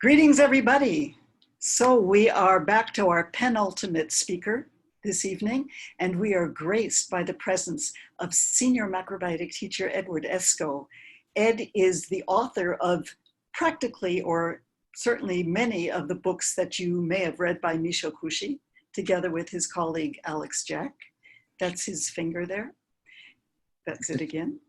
Greetings, everybody. So we are back to our penultimate speaker this evening, and we are graced by the presence of senior macrobiotic teacher Edward Esko. Ed is the author of practically, or certainly many of the books that you may have read by Miso, together with his colleague Alex Jack. That's his finger there. That's it again.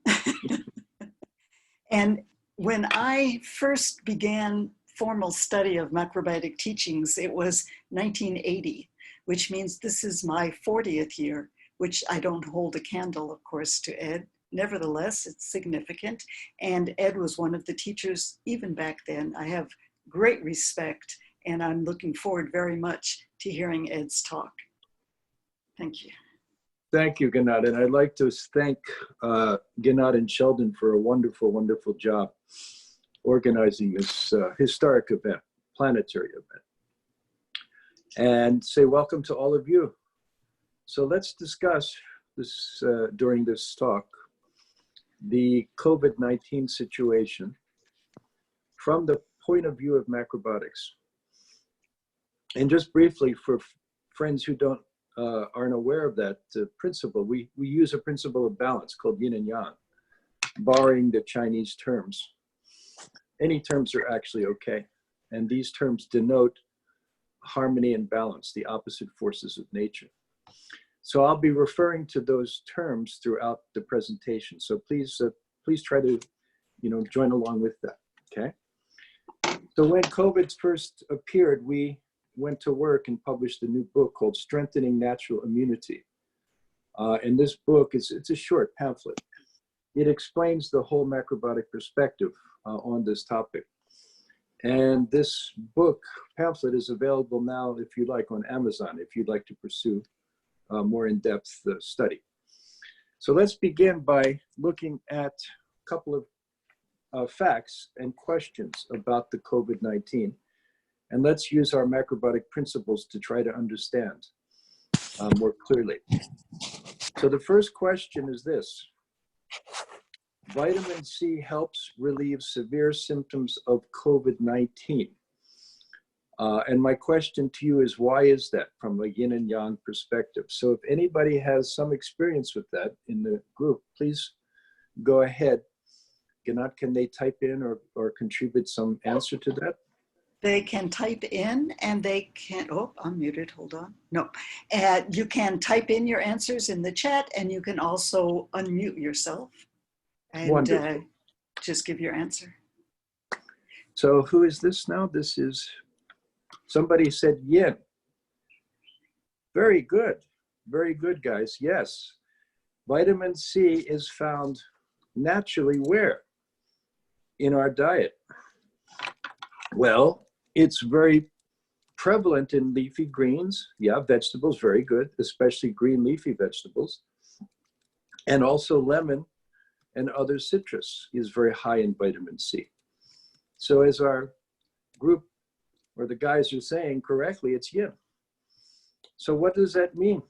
And when I first began formal study of macrobiotic teachings, it was 1980, which means this is my 40th year, which I don't hold a candle, of course, to Ed. Nevertheless, it's significant. And Ed was one of the teachers even back then. I have great respect, and I'm looking forward very much to hearing Ed's talk. Thank you. Thank you, Ginat. And I'd like to thank Ginat and Sheldon for a wonderful, wonderful job organizing this historic event, planetary event. And say welcome to all of you. So let's discuss this during this talk, the COVID-19 situation from the point of view of macrobiotics. And just briefly, for friends who aren't aware of that principle, we use a principle of balance called yin and yang, borrowing the Chinese terms. Any terms are actually okay. And these terms denote harmony and balance, the opposite forces of nature. So I'll be referring to those terms throughout the presentation. So please try to, join along with that, okay? So when COVID first appeared, we went to work and published a new book called Strengthening Natural Immunity. And this book it's a short pamphlet. It explains the whole macrobiotic perspective on this topic. And this book pamphlet is available now, if you like, on Amazon, if you'd like to pursue more in-depth study. So let's begin by looking at a couple of facts and questions about the COVID-19. And let's use our macrobiotic principles to try to understand more clearly. So the first question is this: vitamin C helps relieve severe symptoms of COVID-19. And my question to you is, why is that from a yin and yang perspective? So if anybody has some experience with that in the group, please go ahead. Can they type in or contribute some answer to that? They can type in and they can, oh, I'm muted, hold on. No, you can type in your answers in the chat, and you can also unmute yourself and just give your answer. So who is this now? This is, somebody said yin. Very good, guys. Yes, vitamin C is found naturally where? In our diet. Well, it's very prevalent in leafy greens. Yeah, vegetables, very good, especially green leafy vegetables. And also lemon and other citrus is very high in vitamin C. So as our group or the guys are saying correctly, it's yin. So what does that mean?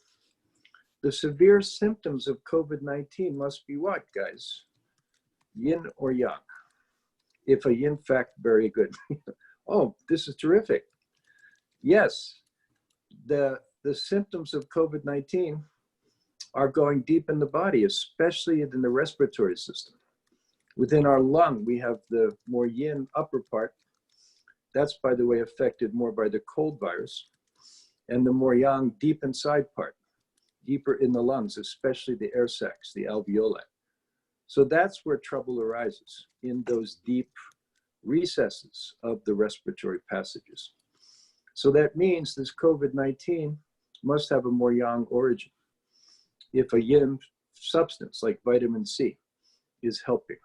The severe symptoms of COVID-19 must be what, guys? Yin or yang? If a yin fact, very good. Oh, this is terrific. Yes, the symptoms of COVID-19 are going deep in the body, especially in the respiratory system. Within our lung, we have the more yin upper part. That's, by the way, affected more by the cold virus. And the more yang deep inside part, deeper in the lungs, especially the air sacs, the alveoli. So that's where trouble arises, in those deep recesses of the respiratory passages. So that means this COVID-19 must have a more yang origin if a yin substance like vitamin C is helping.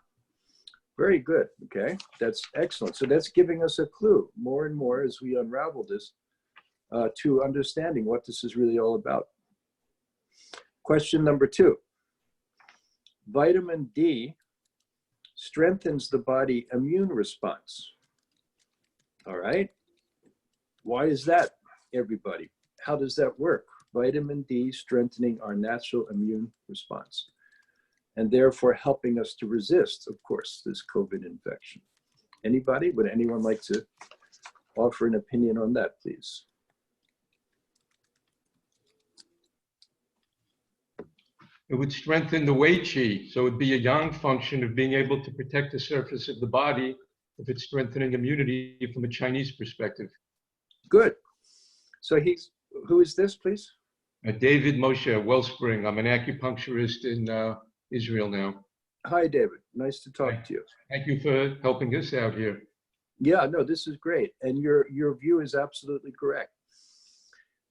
Very good, okay? That's excellent. So that's giving us a clue more and more as we unravel this to understanding what this is really all about. Question number 2. Vitamin D strengthens the body immune response. All right? Why is that, everybody? How does that work? Vitamin D strengthening our natural immune response, and therefore helping us to resist, of course, this COVID infection. Anybody? Would anyone like to offer an opinion on that, please. It would strengthen the Wei Qi, so it would be a yang function of being able to protect the surface of the body if it's strengthening immunity from a Chinese perspective. Good. So who is this, please? David Moshe Wellspring. I'm an acupuncturist in Israel now. Hi, David. Nice to talk to you. Thank you for helping us out here. Yeah, no, this is great. And your view is absolutely correct.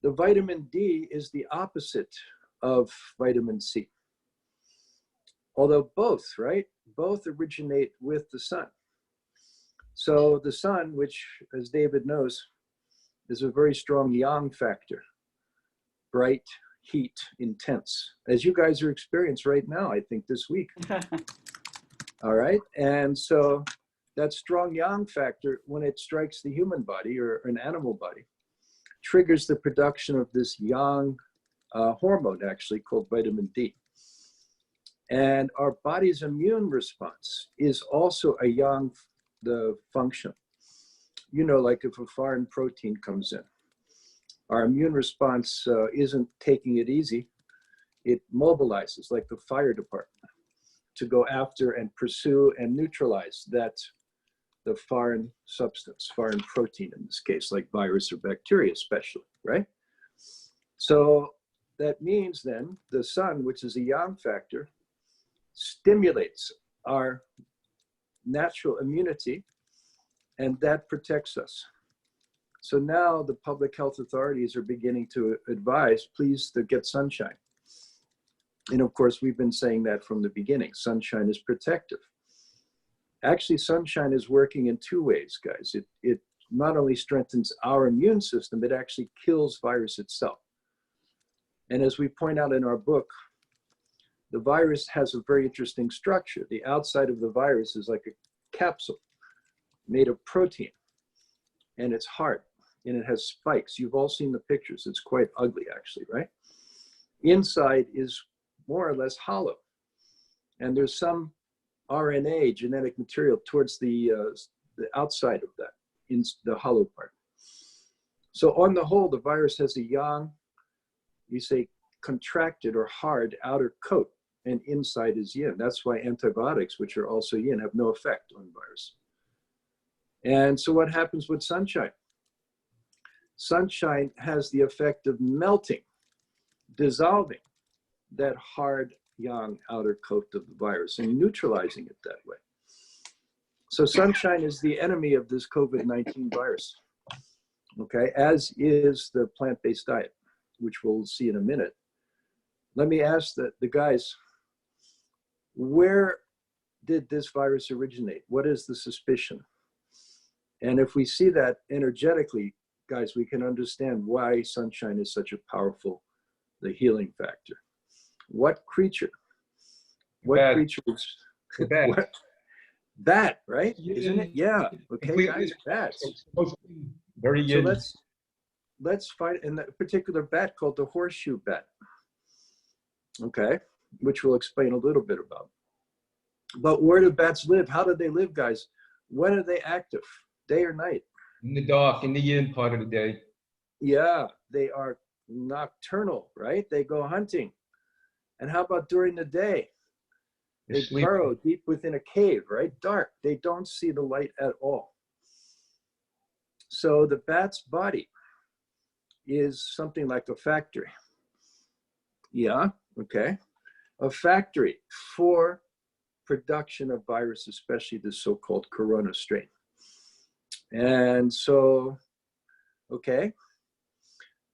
The vitamin D is the opposite of vitamin C. Although both, right? Both originate with the sun. So the sun, which, as David knows, is a very strong yang factor. Bright, heat, intense, as you guys are experiencing right now, I think this week. All right. And so that strong yang factor, when it strikes the human body or an animal body, triggers the production of this yang hormone, actually called vitamin D. And our body's immune response is also a yang the function. You know, like if a foreign protein comes in, our immune response isn't taking it easy. It mobilizes, like the fire department, to go after and pursue and neutralize the foreign substance, foreign protein in this case, like virus or bacteria especially, right? So that means then the sun, which is a yang factor, stimulates our natural immunity, and that protects us. So now the public health authorities are beginning to advise, please, to get sunshine. And of course, we've been saying that from the beginning. Sunshine is protective. Actually, sunshine is working in two ways, guys. It not only strengthens our immune system, it actually kills virus itself. And as we point out in our book, the virus has a very interesting structure. The outside of the virus is like a capsule made of protein, and it's hard, and it has spikes. You've all seen the pictures. It's quite ugly, actually, right? Inside is more or less hollow, and there's some RNA, genetic material, towards the outside of that, in the hollow part. So on the whole, the virus has a yang, you say, contracted or hard outer coat, and inside is yin. That's why antibiotics, which are also yin, have no effect on virus. And so what happens with sunshine? Sunshine has the effect of melting, dissolving that hard yang outer coat of the virus and neutralizing it that way. So sunshine is the enemy of this COVID-19 virus, okay, as is the plant-based diet, which we'll see in a minute. Let me ask the guys, where did this virus originate? What is the suspicion? And if we see that energetically, guys, we can understand why sunshine is such a powerful, the healing factor. What creature? What Bat. creature is Bat. what? Bat, right? Yeah. Isn't it? Yeah. Okay, guys, bats. It's supposed to be very So yin. let's find in that particular bat called the horseshoe bat. Okay, which we'll explain a little bit about. But where do bats live? How do they live, guys? When are they active? Day or night? In the dark, in the yin part of the day. Yeah, they are nocturnal, right? They go hunting. And how about during the day? They're They sleeping. burrow deep within a cave, right? Dark. They don't see the light at all. So the bat's body is something like a factory. Yeah, okay. A factory for production of virus, especially the so-called corona strain. And so, okay,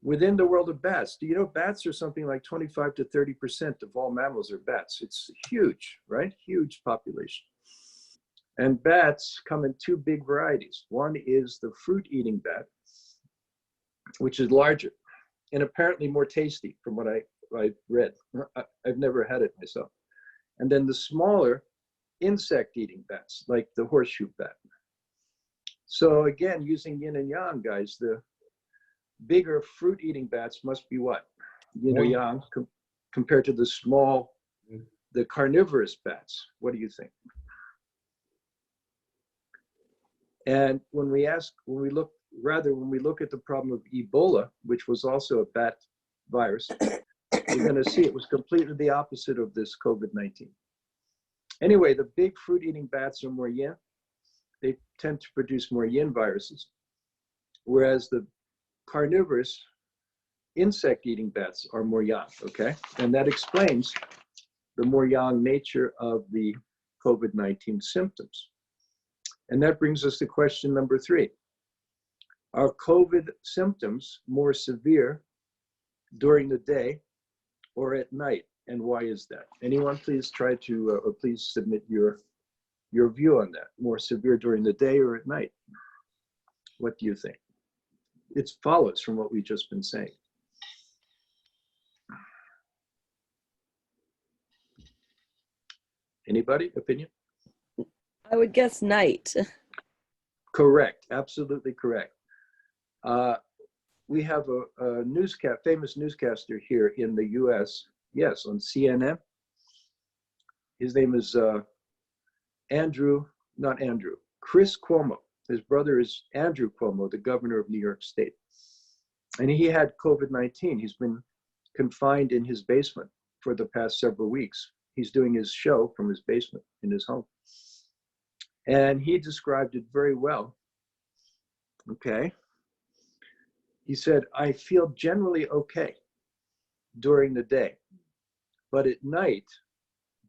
within the world of bats, do you know bats are something like 25 to 30% of all mammals are bats? It's huge, right? Huge population. And bats come in two big varieties. One is the fruit-eating bat, which is larger and apparently more tasty from what I've read. I've never had it myself. And then the smaller insect-eating bats, like the horseshoe bat. So again, using yin and yang, guys, the bigger fruit-eating bats must be what? Yin or yang compared to the small, the carnivorous bats. What do you think? And when we look rather, when we look at the problem of Ebola, which was also a bat virus, we're going to see it was completely the opposite of this COVID-19. Anyway, the big fruit-eating bats are more yin. They tend to produce more yin viruses, whereas the carnivorous insect-eating bats are more yang, okay? And that explains the more yang nature of the COVID-19 symptoms. And that brings us to question number 3. Are COVID symptoms more severe during the day or at night? And why is that? Anyone please try to, or please submit your view on that. More severe during the day or at night? What do you think? It follows from what we've just been saying. Anybody, opinion? I would guess night. Correct, absolutely correct. We have a famous newscaster here in the US, yes, on CNN. His name is Chris Cuomo. His brother is Andrew Cuomo, the governor of New York State. And he had COVID-19. He's been confined in his basement for the past several weeks. He's doing his show from his basement in his home. And he described it very well. Okay. He said, I feel generally okay during the day, but at night,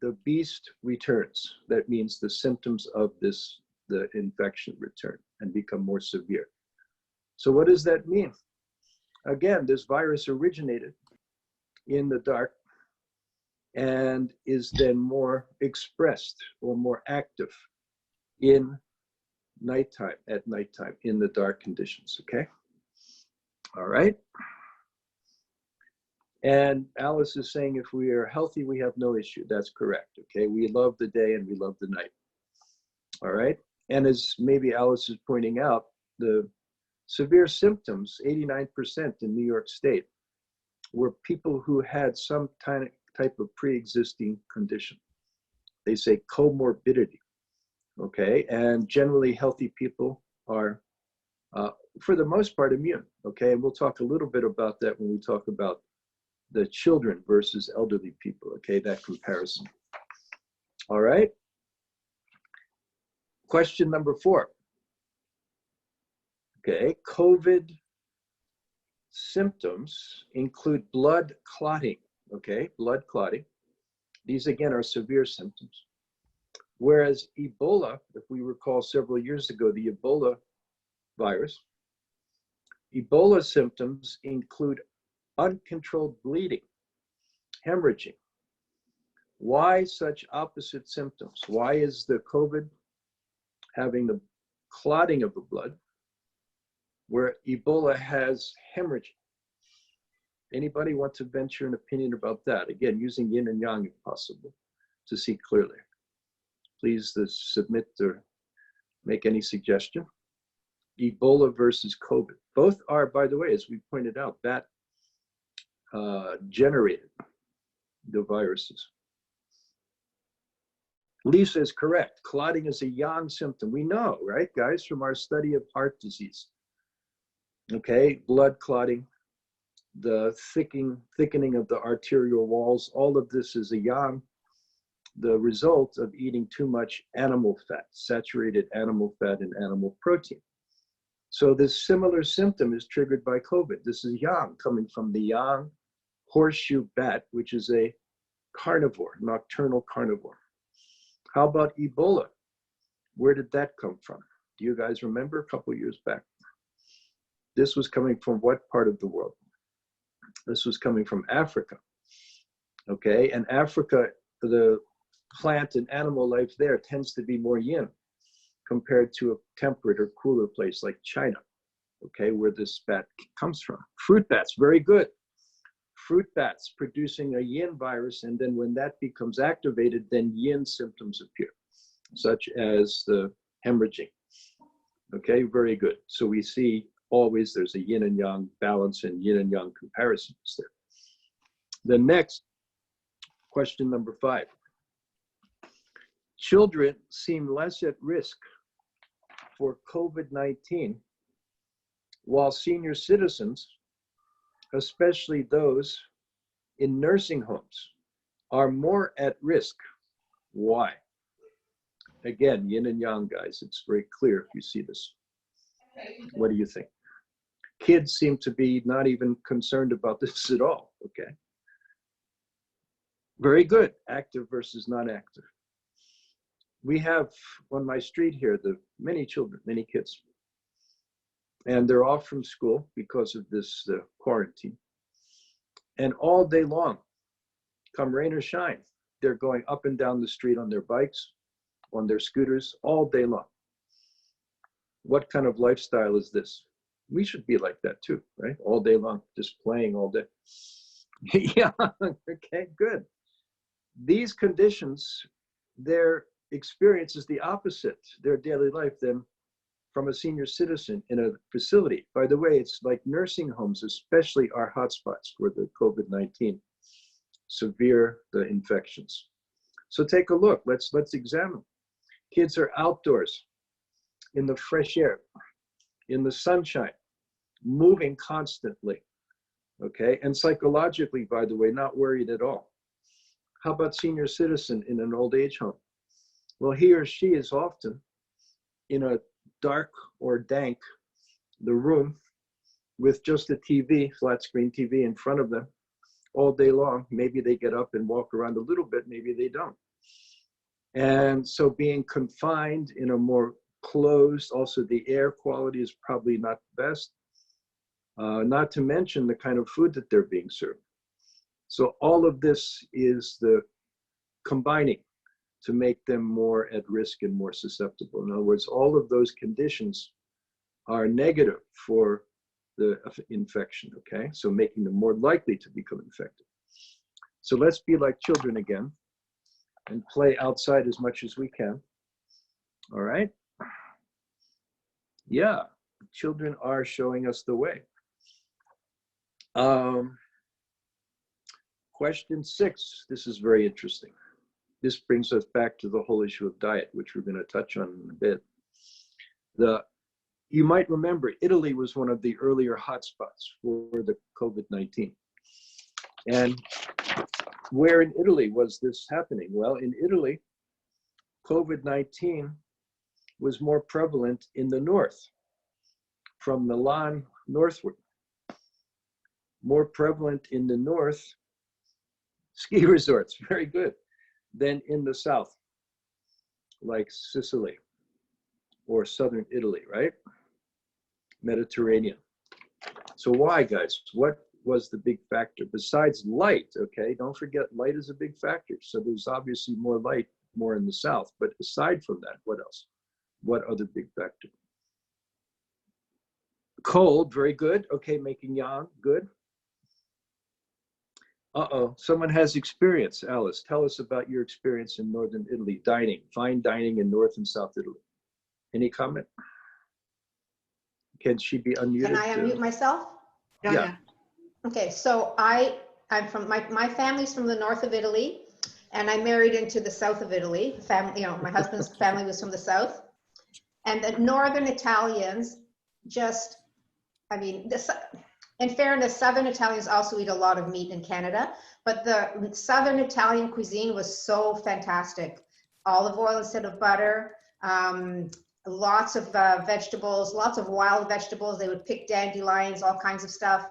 the beast returns. That means the symptoms of the infection return and become more severe. So what does that mean? Again, this virus originated in the dark and is then more expressed or more active in nighttime, at nighttime, in the dark conditions, okay? All right. And Alice is saying if we are healthy, we have no issue. That's correct, okay? We love the day and we love the night, all right? And as maybe Alice is pointing out, the severe symptoms, 89% in New York State, were people who had some type of pre-existing condition. They say comorbidity, okay? And generally healthy people are, for the most part, immune, okay? And we'll talk a little bit about that when we talk about the children versus elderly people, okay? That comparison. All right? Question number 4. Okay, COVID symptoms include blood clotting, okay? Blood clotting. These, again, are severe symptoms. Whereas Ebola, if we recall several years ago, the Ebola virus, Ebola symptoms include uncontrolled bleeding, hemorrhaging. Why such opposite symptoms? Why is the COVID having the clotting of the blood, where Ebola has hemorrhaging? Anybody want to venture an opinion about that? Again, using yin and yang if possible to see clearly. Please submit or make any suggestion. Ebola versus COVID. Both are, by the way, as we pointed out, bat generated, the viruses. Lisa is correct. Clotting is a yang symptom. We know, right, guys, from our study of heart disease. Okay, blood clotting, the thickening of the arterial walls, all of this is a yang, the result of eating too much animal fat, saturated animal fat and animal protein. So this similar symptom is triggered by COVID. This is yang, coming from the yang horseshoe bat, which is a carnivore, nocturnal carnivore. How about Ebola? Where did that come from? Do you guys remember a couple of years back? This was coming from what part of the world? This was coming from Africa, okay? And Africa, the plant and animal life there tends to be more yin compared to a temperate or cooler place like China, okay, where this bat comes from. Fruit bats, very good. Fruit bats producing a yin virus, and then when that becomes activated, then yin symptoms appear, such as the hemorrhaging. Okay, very good. So we see always there's a yin and yang balance and yin and yang comparisons there. The next, question number 5. Children seem less at risk for COVID-19 while senior citizens, especially those in nursing homes, are more at risk. Why? Again, yin and yang, guys. It's very clear if you see this. What do you think? Kids seem to be not even concerned about this at all, okay? Very good, active versus non-active. We have on my street here, many children, many kids, and they're off from school because of this quarantine. And all day long, come rain or shine, they're going up and down the street on their bikes, on their scooters, all day long. What kind of lifestyle is this? We should be like that too, right? All day long, just playing all day. Yeah, okay, good. These conditions, their experience is the opposite, their daily life, than from a senior citizen in a facility. By the way, it's like nursing homes, especially are hotspots for the COVID-19, severe the infections. So take a look, let's examine. Kids are outdoors, in the fresh air, in the sunshine, moving constantly, okay? And psychologically, by the way, not worried at all. How about senior citizen in an old age home? Well, he or she is often in a dark or dank the room with just a TV, flat screen TV in front of them all day long. Maybe they get up and walk around a little bit, maybe they don't. And so being confined in a more closed, also the air quality is probably not the best, not to mention the kind of food that they're being served. So all of this is the combining to make them more at risk and more susceptible. In other words, all of those conditions are negative for the infection, okay? So making them more likely to become infected. So let's be like children again and play outside as much as we can, all right? Yeah, children are showing us the way. Question 6, this is very interesting. This brings us back to the whole issue of diet, which we're going to touch on in a bit. You might remember Italy was one of the earlier hotspots for the COVID-19. And where in Italy was this happening? Well, in Italy, COVID-19 was more prevalent in the north, from Milan northward. More prevalent in the north, ski resorts, very good, than in the south, like Sicily or southern Italy, right? Mediterranean. So why, guys? What was the big factor? Besides light, okay, don't forget light is a big factor. So there's obviously more light, more in the south. But aside from that, what else? What other big factor? Cold, very good. Okay, making yang, good. Uh-oh, someone has experience. Alice, tell us about your experience in northern Italy, dining, fine dining in North and South Italy. Any comment? Can she be unmuted? Can I unmute myself? Yeah. Okay, so I'm from, my family's from the north of Italy, and I married into the south of Italy. Family, you know, my husband's family was from the south. And the northern Italians just, I mean, in fairness, southern Italians also eat a lot of meat in Canada, but the southern Italian cuisine was so fantastic. Olive oil instead of butter, lots of vegetables, lots of wild vegetables. They would pick dandelions, all kinds of stuff.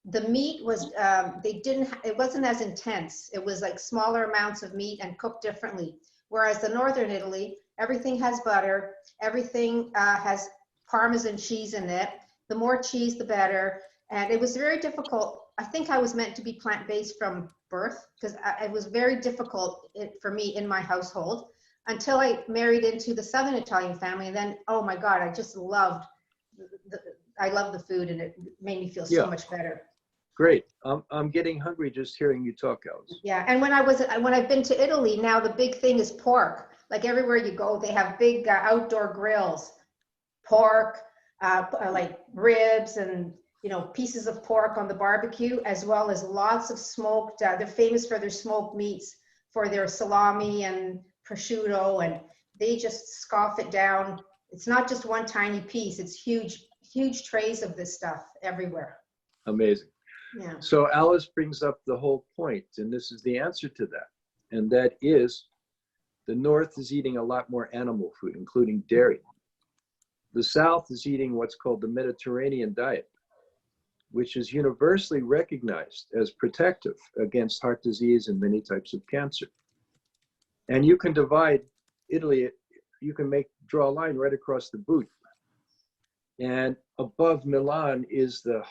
The meat was, it wasn't as intense. It was like smaller amounts of meat and cooked differently. Whereas the northern Italy, everything has butter, everything has Parmesan cheese in it. The more cheese, the better. And it was very difficult. I think I was meant to be plant-based from birth, because it was very difficult for me in my household until I married into the southern Italian family. And then, oh my God, I just loved, I love the food, and it made me feel so much better. Great. I'm getting hungry just hearing you talk, Alice. Yeah, and when I've been to Italy, now the big thing is pork. Like everywhere you go, they have big outdoor grills, pork, like ribs and, you know, pieces of pork on the barbecue, as well as lots of smoked, they're famous for their smoked meats, for their salami and prosciutto, and they just scoff it down. It's not just one tiny piece, it's huge huge trays of this stuff everywhere. Amazing. Yeah. So Alice brings up the whole point, and this is the answer to that. And that is the North is eating a lot more animal food, including dairy. The South is eating what's called the Mediterranean diet, which is universally recognized as protective against heart disease and many types of cancer. And you can divide Italy, you can draw a line right across the boot. And above Milan is the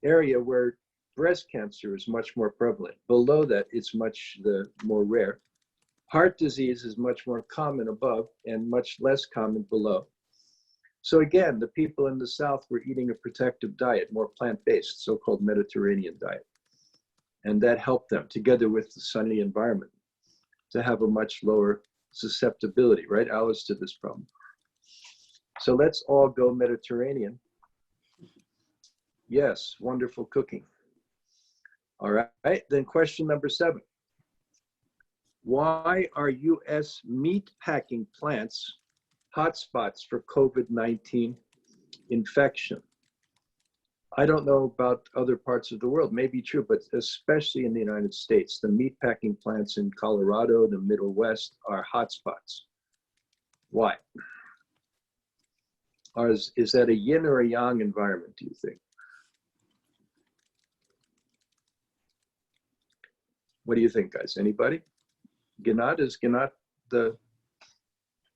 area where breast cancer is much more prevalent. Below that, it's much more rare. Heart disease is much more common above and much less common below. So again, the people in the South were eating a protective diet, more plant-based, so-called Mediterranean diet. And that helped them, together with the sunny environment, to have a much lower susceptibility, right, Alice, to this problem. So let's all go Mediterranean. Yes, wonderful cooking. All right, then question number 7. Why are US meat packing plants hotspots for COVID-19 infection? I don't know about other parts of the world, maybe true, but especially in the United States, the meat packing plants in Colorado, the Middle West are hotspots. Why? Or is that a yin or a yang environment, do you think? What do you think, guys? Anybody? Ginat, is Ginat the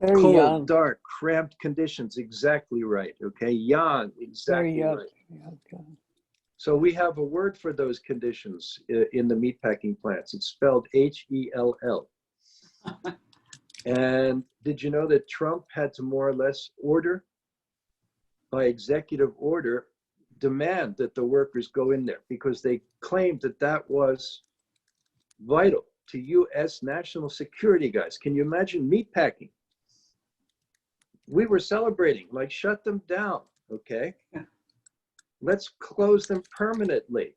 Very cold, young. dark, cramped conditions? Exactly right. Okay, yang, Very exactly young. right. Yeah, okay. So we have a word for those conditions in the meatpacking plants. It's spelled H-E-L-L. And did you know that Trump had to more or less order, by executive order, demand that the workers go in there because they claimed that that was vital to U.S. national security, guys. Can you imagine meatpacking? We were celebrating, like, shut them down, okay? Let's close them permanently.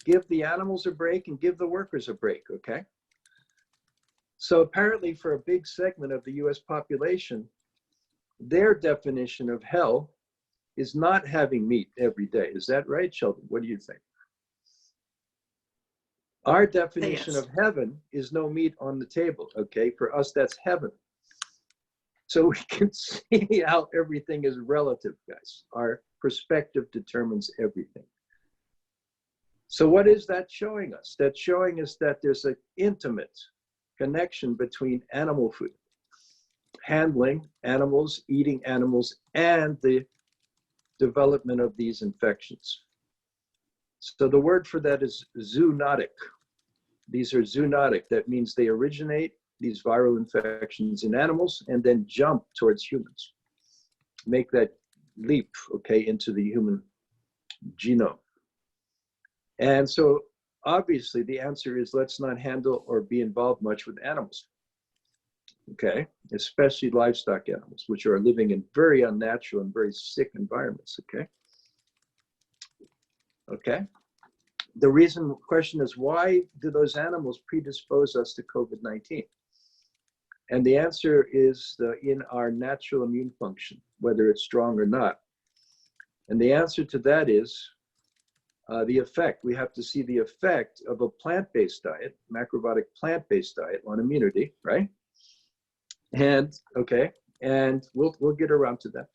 Give the animals a break and give the workers a break, okay? So apparently for a big segment of the US population, their definition of hell is not having meat every day. Is that right, Sheldon? What do you think? Our definition Yes. of heaven is no meat on the table, okay? For us, that's heaven. So we can see how everything is relative, guys. Our perspective determines everything. So what is that showing us? That's showing us that there's an intimate connection between animal food, handling animals, eating animals, and the development of these infections. So the word for that is zoonotic. These are zoonotic. That means they originate, these viral infections, in animals and then jump towards humans. Make that leap, okay, into the human genome. And so obviously the answer is let's not handle or be involved much with animals, okay, especially livestock animals, which are living in very unnatural and very sick environments, okay? Okay. The question is, why do those animals predispose us to COVID-19? And the answer is in our natural immune function, whether it's strong or not. And the answer to that is the effect. We have to see the effect of a plant-based diet, macrobiotic plant-based diet on immunity, right? And, okay, and we'll get around to that.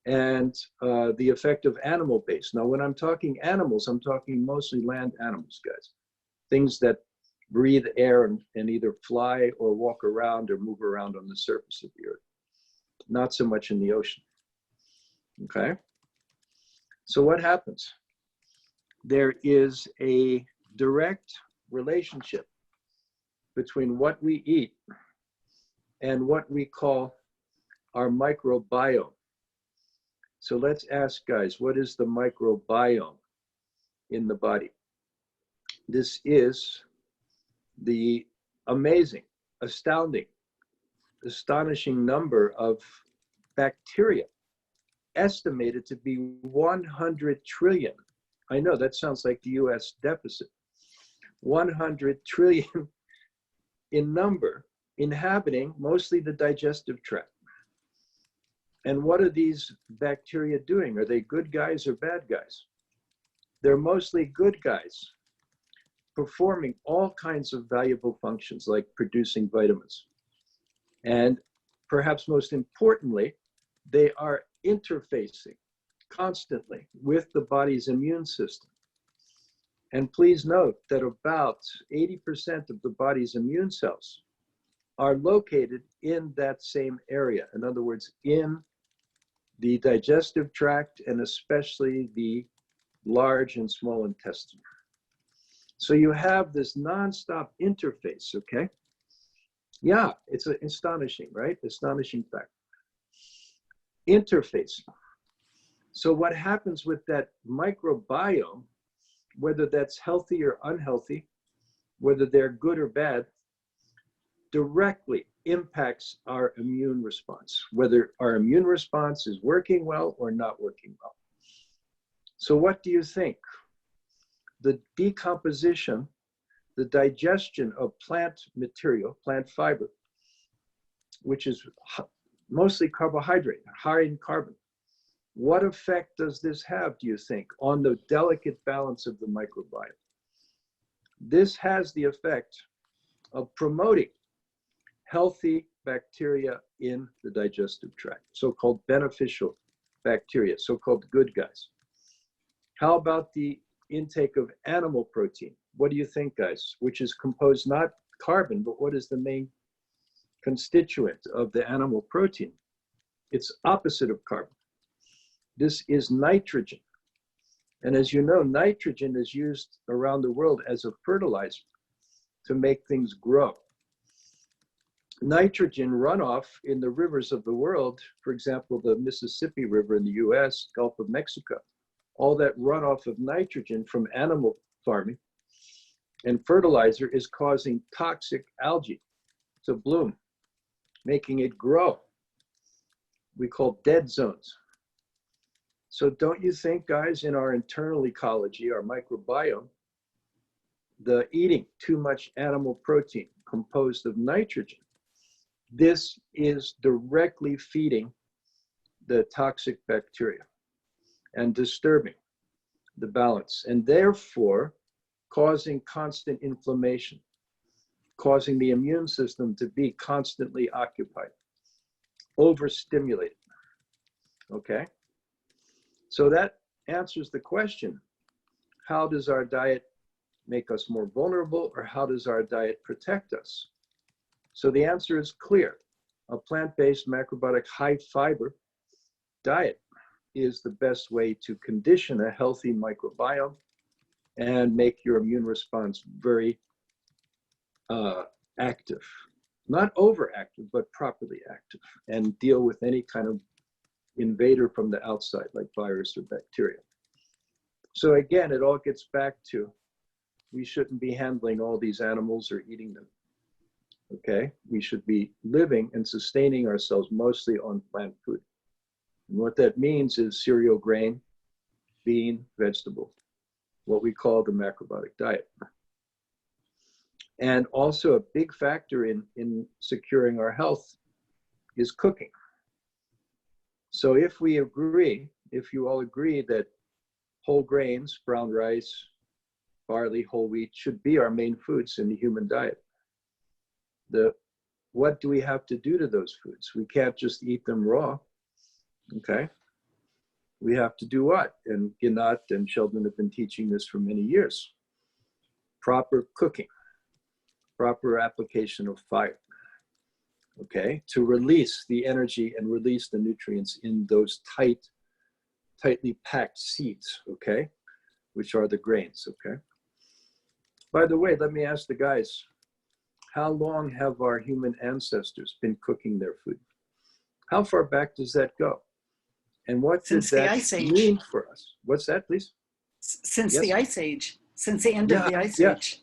And the effect of animal-based. Now, when I'm talking animals, I'm talking mostly land animals, guys. Things that breathe air and either fly or walk around or move around on the surface of the earth. Not so much in the ocean, okay? So what happens? There is a direct relationship between what we eat and what we call our microbiome. So let's ask, guys, what is the microbiome in the body? This is the amazing, astounding, astonishing number of bacteria, estimated to be 100 trillion. I know that sounds like the US deficit. 100 trillion in number, inhabiting mostly the digestive tract. And what are these bacteria doing? Are they good guys or bad guys? They're mostly good guys, performing all kinds of valuable functions like producing vitamins. And perhaps most importantly, they are interfacing constantly with the body's immune system. And please note that about 80% of the body's immune cells are located in that same area. In other words, in the digestive tract and especially the large and small intestine. So you have this nonstop interface, okay? Yeah, it's astonishing, right? Astonishing fact. Interface. So what happens with that microbiome, whether that's healthy or unhealthy, whether they're good or bad, directly impacts our immune response, whether our immune response is working well or not working well. So what do you think? The decomposition, the digestion of plant material, plant fiber, which is mostly carbohydrate, high in carbon. What effect does this have, do you think, on the delicate balance of the microbiome? This has the effect of promoting healthy bacteria in the digestive tract, so-called beneficial bacteria, so-called good guys. How about the intake of animal protein? What do you think, guys? Which is composed not carbon, but what is the main constituent of the animal protein? It's opposite of carbon. This is nitrogen. And as you know, nitrogen is used around the world as a fertilizer to make things grow. Nitrogen runoff in the rivers of the world, for example, the Mississippi River in the US, Gulf of Mexico, all that runoff of nitrogen from animal farming and fertilizer is causing toxic algae to bloom, making it grow. We call dead zones. So don't you think, guys, in our internal ecology, our microbiome, the eating too much animal protein composed of nitrogen, this is directly feeding the toxic bacteria and disturbing the balance, and therefore causing constant inflammation, causing the immune system to be constantly occupied, overstimulated, okay? So that answers the question, how does our diet make us more vulnerable, or how does our diet protect us? So the answer is clear. A plant-based macrobiotic high fiber diet is the best way to condition a healthy microbiome and make your immune response very active. Not overactive, but properly active, and deal with any kind of invader from the outside, like virus or bacteria. So again, it all gets back to, we shouldn't be handling all these animals or eating them, okay? We should be living and sustaining ourselves mostly on plant food. And what that means is cereal, grain, bean, vegetable, what we call the macrobiotic diet. And also a big factor in securing our health is cooking. So if we agree, if you all agree that whole grains, brown rice, barley, whole wheat should be our main foods in the human diet, what do we have to do to those foods? We can't just eat them raw, okay? We have to do what? And Ginat and Sheldon have been teaching this for many years. Proper cooking, proper application of fire, okay? To release the energy and release the nutrients in those tightly packed seeds, okay? Which are the grains, okay? By the way, let me ask the guys, how long have our human ancestors been cooking their food? How far back does that go? And what did that mean for us? What's that, please? Since the Ice Age, since the end of the Ice Age.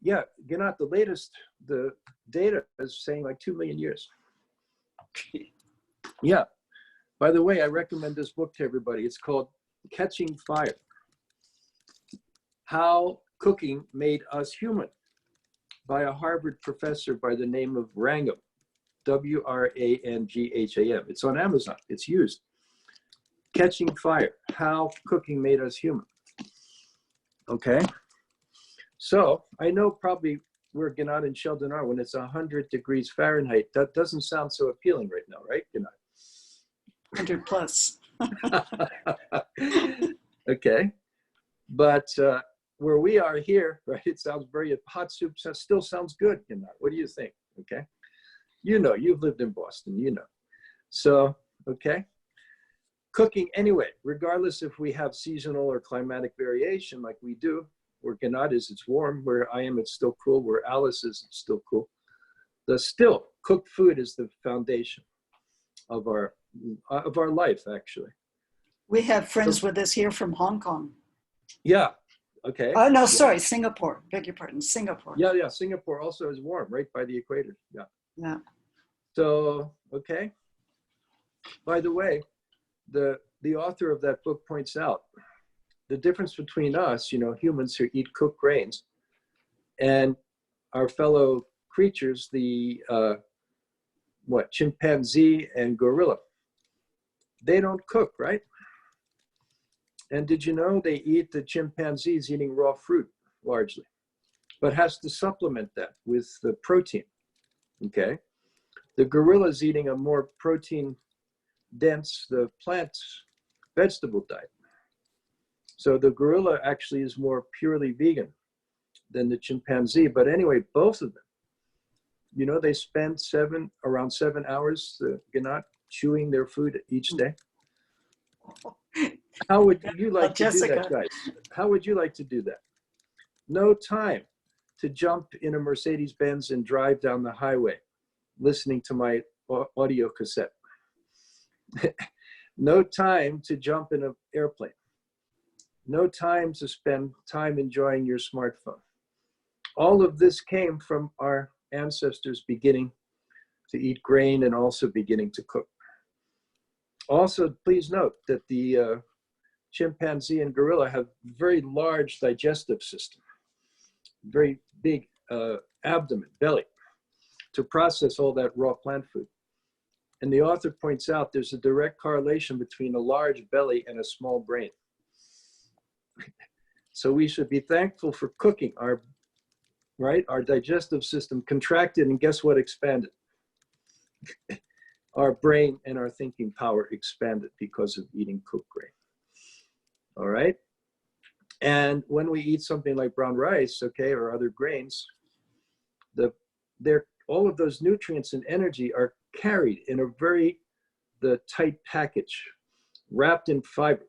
Yeah, Ginat, the latest, the data is saying like 2 million years. Yeah. By the way, I recommend this book to everybody. It's called Catching Fire: How Cooking Made Us Human, by a Harvard professor by the name of Wrangham. Wrangham. It's on Amazon. It's used. Catching Fire, How Cooking Made Us Human. Okay. So I know probably where Gennad and Sheldon are when it's 100 degrees Fahrenheit. That doesn't sound so appealing right now, right, Gennad? 100 plus. Okay. But where we are here, right, it sounds very, hot soup still sounds good, Gennad. What do you think? Okay. You know, you've lived in Boston, you know. So, okay. Cooking anyway, regardless if we have seasonal or climatic variation like we do, where Gennad is, it's warm. Where I am, it's still cool. Where Alice is, it's still cool. Still, cooked food is the foundation of our life, actually. We have friends with us here from Hong Kong. Yeah. Okay. Oh, no, Yeah. sorry, Singapore. Beg your pardon, Singapore. Yeah. Singapore also is warm, right by the equator. Yeah. Yeah. So, okay. By the way, the author of that book points out the difference between us, you know, humans who eat cooked grains, and our fellow creatures, the chimpanzee and gorilla. They don't cook, right? And did you know the chimpanzees eating raw fruit largely, but has to supplement that with the protein, okay? The gorilla's eating a more protein dense, the vegetable diet. So the gorilla actually is more purely vegan than the chimpanzee. But anyway, both of them, you know, they spend around 7 hours, Gennad, chewing their food each day. How would you like to do that, guys? How would you like to do that? No time to jump in a Mercedes-Benz and drive down the highway listening to my audio cassette. No time to jump in an airplane. No time to spend time enjoying your smartphone. All of this came from our ancestors beginning to eat grain and also beginning to cook. Also, please note that the chimpanzee and gorilla have very large digestive system, very big abdomen, belly, to process all that raw plant food. And the author points out there's a direct correlation between a large belly and a small brain. So we should be thankful for cooking. Our digestive system contracted, and guess what expanded? Our brain and our thinking power expanded because of eating cooked grain. All right. And when we eat something like brown rice, okay, or other grains, all of those nutrients and energy are carried in the tight package, wrapped in fiber.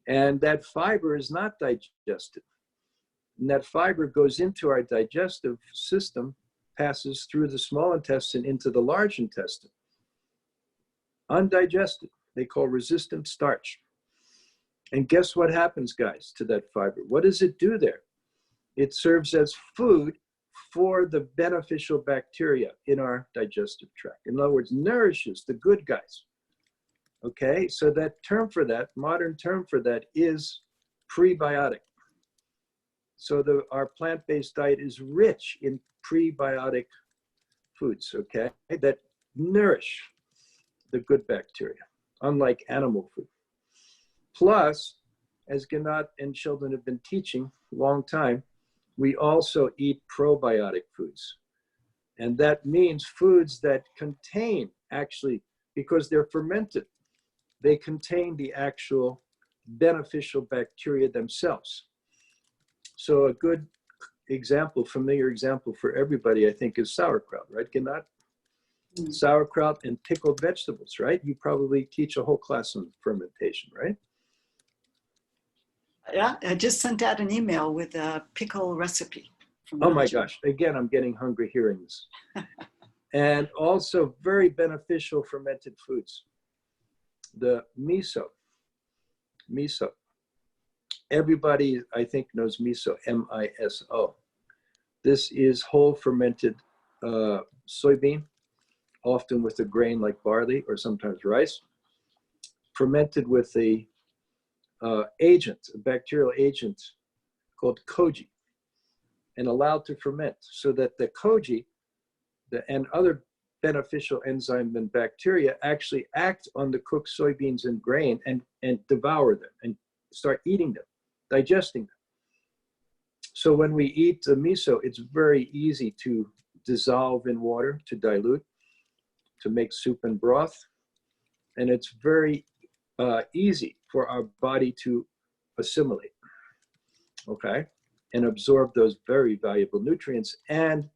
And that fiber is not digested. And that fiber goes into our digestive system, passes through the small intestine into the large intestine. Undigested, they call resistant starch. And guess what happens, guys, to that fiber? What does it do there? It serves as food for the beneficial bacteria in our digestive tract. In other words, nourishes the good guys. Okay, so that term for that, modern term for that is prebiotic. So our plant-based diet is rich in prebiotic foods, okay, that nourish the good bacteria, unlike animal food. Plus, as Gennad and Sheldon have been teaching a long time, we also eat probiotic foods. And that means foods that contain, actually, because they're fermented, they contain the actual beneficial bacteria themselves. So a good example, familiar example for everybody, I think, is sauerkraut, right, Gennad? Sauerkraut and pickled vegetables, right? You probably teach a whole class on fermentation, right? Yeah, I just sent out an email with a pickle recipe. Oh my gosh, again, I'm getting hungry hearing this. And also very beneficial fermented foods. The miso. Everybody, I think, knows miso, M-I-S-O. This is whole fermented soybean, often with a grain like barley or sometimes rice, fermented with a bacterial agent called koji, and allowed to ferment so that the koji and other beneficial enzyme than bacteria actually act on the cooked soybeans and grain and devour them and start eating them, digesting them. So when we eat the miso, it's very easy to dissolve in water, to dilute, to make soup and broth. And it's very easy for our body to assimilate, okay? And absorb those very valuable nutrients and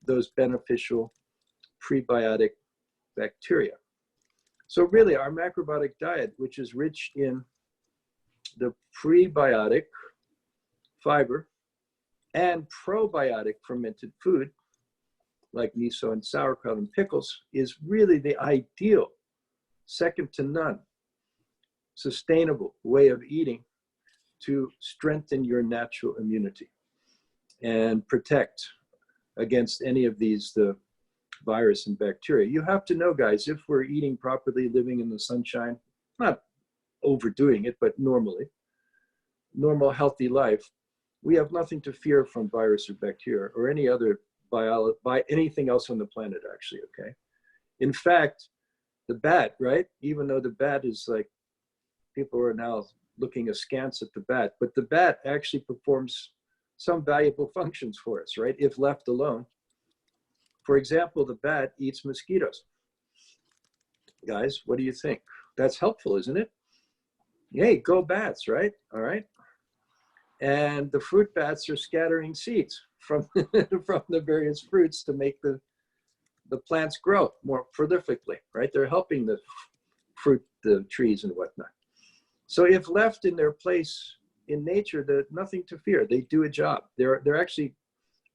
those beneficial prebiotic bacteria. So really our macrobiotic diet, which is rich in the prebiotic fiber and probiotic fermented food, like miso and sauerkraut and pickles, is really the ideal, second to none, sustainable way of eating to strengthen your natural immunity and protect against any of these, the virus and bacteria. You have to know, guys, if we're eating properly, living in the sunshine, not overdoing it, but normally, normal, healthy life, we have nothing to fear from virus or bacteria or any other anything else on the planet, actually, okay? In fact, the bat, right? Even though the bat is like, people are now looking askance at the bat, but the bat actually performs some valuable functions for us, right? If left alone. For example, the bat eats mosquitoes. Guys, what do you think? That's helpful, isn't it? Yay, go bats, right? All right. And the fruit bats are scattering seeds from, from the various fruits to make the plants grow more prolifically, right? They're helping the fruit, the trees and whatnot. So if left in their place in nature, there's nothing to fear. They do a job. They're actually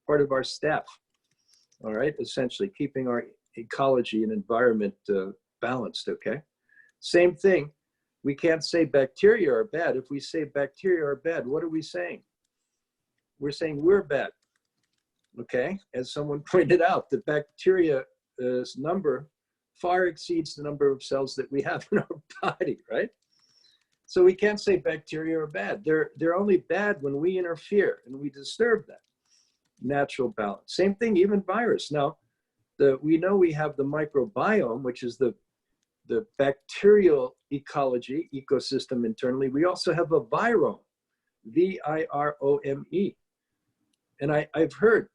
part of our staff, all right? Essentially keeping our ecology and environment balanced, okay? Same thing. We can't say bacteria are bad. If we say bacteria are bad, what are we saying? We're saying we're bad, okay? As someone pointed out, the bacteria's number far exceeds the number of cells that we have in our body, right? So we can't say bacteria are bad. They're only bad when we interfere and we disturb that natural balance. Same thing, even virus. Now, we know we have the microbiome, which is the bacterial ecology, ecosystem internally. We also have a virome, virome. And I've heard,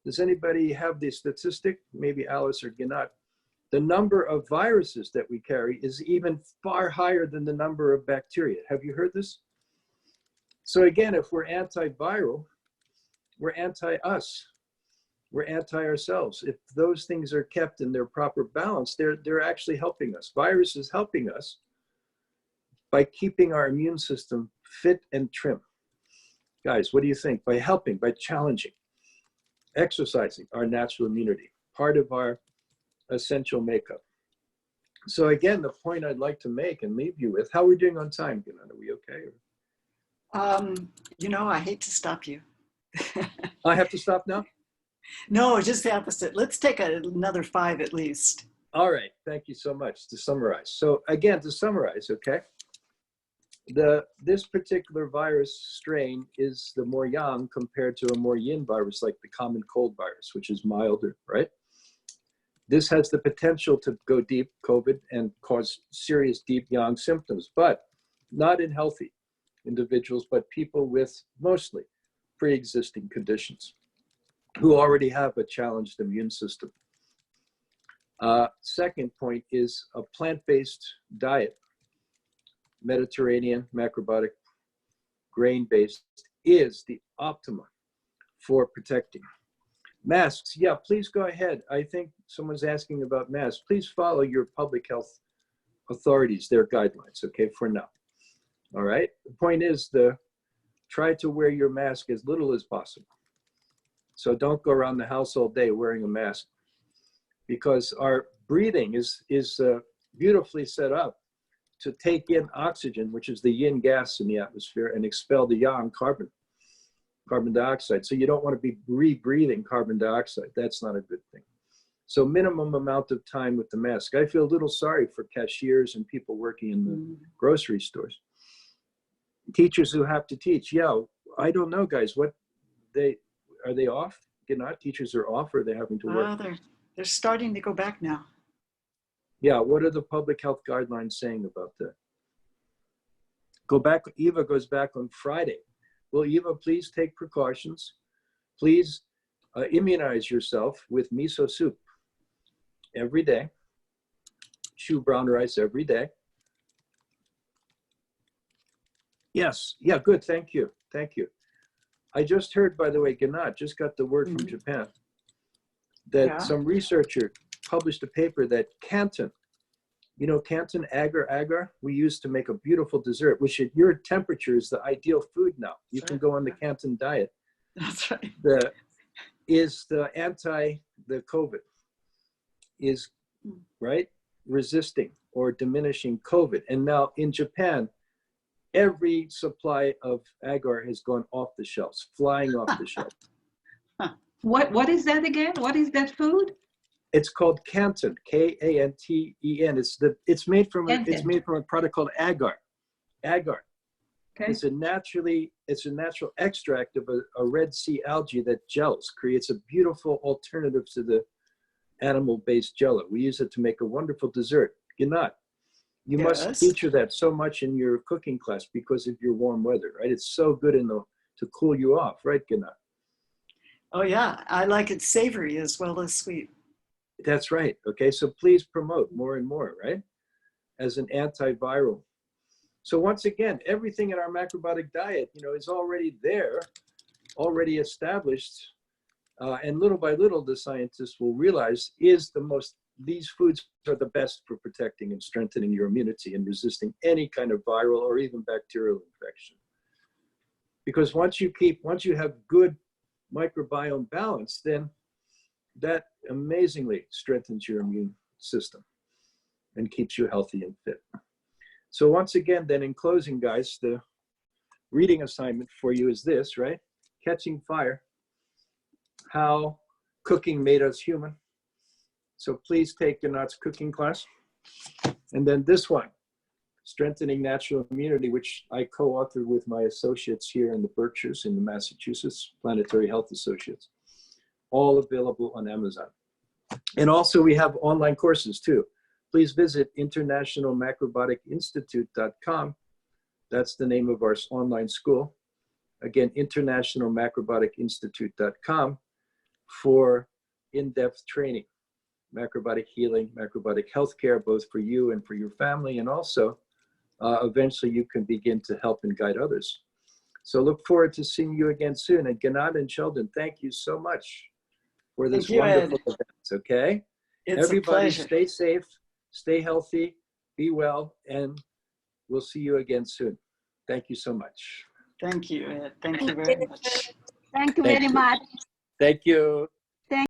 does anybody have the statistic? Maybe Alice or Ginat. The number of viruses that we carry is even far higher than the number of bacteria. Have you heard this? So again, if we're antiviral, we're anti-us. We're anti-ourselves. If those things are kept in their proper balance, they're actually helping us. Virus is helping us by keeping our immune system fit and trim. Guys, what do you think? By helping, by challenging, exercising our natural immunity, part of our essential makeup. So again, the point I'd like to make and leave you with, how are we doing on time, Gunnar? Are we okay? You know, I hate to stop you. I have to stop now? No, just the opposite. Let's take another 5 at least. All right, thank you so much. To summarize. So again, to summarize, okay? This particular virus strain is the more yang compared to a more yin virus like the common cold virus, which is milder, right? This has the potential to go deep, COVID, and cause serious deep yang symptoms, but not in healthy individuals, but people with mostly pre-existing conditions who already have a challenged immune system. Second point is a plant-based diet, Mediterranean, macrobiotic, grain-based, is the optimum for protecting. Masks, yeah, please go ahead. I think someone's asking about masks. Please follow your public health authorities, their guidelines, okay, for now. All right, the point is try to wear your mask as little as possible. So don't go around the house all day wearing a mask, because our breathing is beautifully set up to take in oxygen, which is the yin gas in the atmosphere, and expel the yang carbon dioxide. So you don't want to be rebreathing carbon dioxide. That's not a good thing. So minimum amount of time with the mask. I feel a little sorry for cashiers and people working in the grocery stores. Teachers who have to teach. Yeah, I don't know, guys. Are they off? Teachers are off, or are they having to work? They're starting to go back now. Yeah, what are the public health guidelines saying about that? Go back, Eva goes back on Friday. Will Eva please take precautions? Please immunize yourself with miso soup every day. Chew brown rice every day. Yes, yeah, good, thank you, thank you. I just heard, by the way, Ganat just got the word from Japan that some researcher published a paper that Canton, you know, Canton agar, we use to make a beautiful dessert, which at your temperature is the ideal food now. You can go on the Canton diet. That's right. The COVID is, right, resisting or diminishing COVID. And now in Japan, every supply of agar has gone off the shelves, flying off the shelves. What is that again? What is that food? It's called Canton, Kanten. It's made from a product called agar. Agar. Okay. It's a natural extract of a Red Sea algae that gels, creates a beautiful alternative to the animal-based Jello. We use it to make a wonderful dessert. Ginat, you must feature that so much in your cooking class because of your warm weather, right? It's so good to cool you off, right, Ginat? Oh yeah, I like it savory as well as sweet. That's right. Okay, so please promote more and more, right? As an antiviral. So once again, everything in our macrobiotic diet, you know, is already there, already established, and little by little, the scientists will realize these foods are the best for protecting and strengthening your immunity and resisting any kind of viral or even bacterial infection. Because once you have good microbiome balance, then that amazingly strengthens your immune system and keeps you healthy and fit. So once again, then in closing, guys, the reading assignment for you is this, right? Catching Fire, How Cooking Made Us Human. So please take Ganat's cooking class. And then this one, Strengthening Natural Immunity, which I co-authored with my associates here in the Berkshires in the Massachusetts, Planetary Health Associates, all available on Amazon. And also we have online courses too. Please visit internationalmacrobioticinstitute.com. That's the name of our online school. Again, internationalmacrobioticinstitute.com for in-depth training, macrobiotic healing, macrobiotic healthcare, both for you and for your family, and also eventually you can begin to help and guide others. So look forward to seeing you again soon. And Ganat and Sheldon, thank you so much for this wonderful event, okay? It's Everybody a pleasure. stay safe, stay healthy, be well, and we'll see you again soon. Thank you so much. Thank you, Ed. Thank you very much. Thank you very much. Thank you.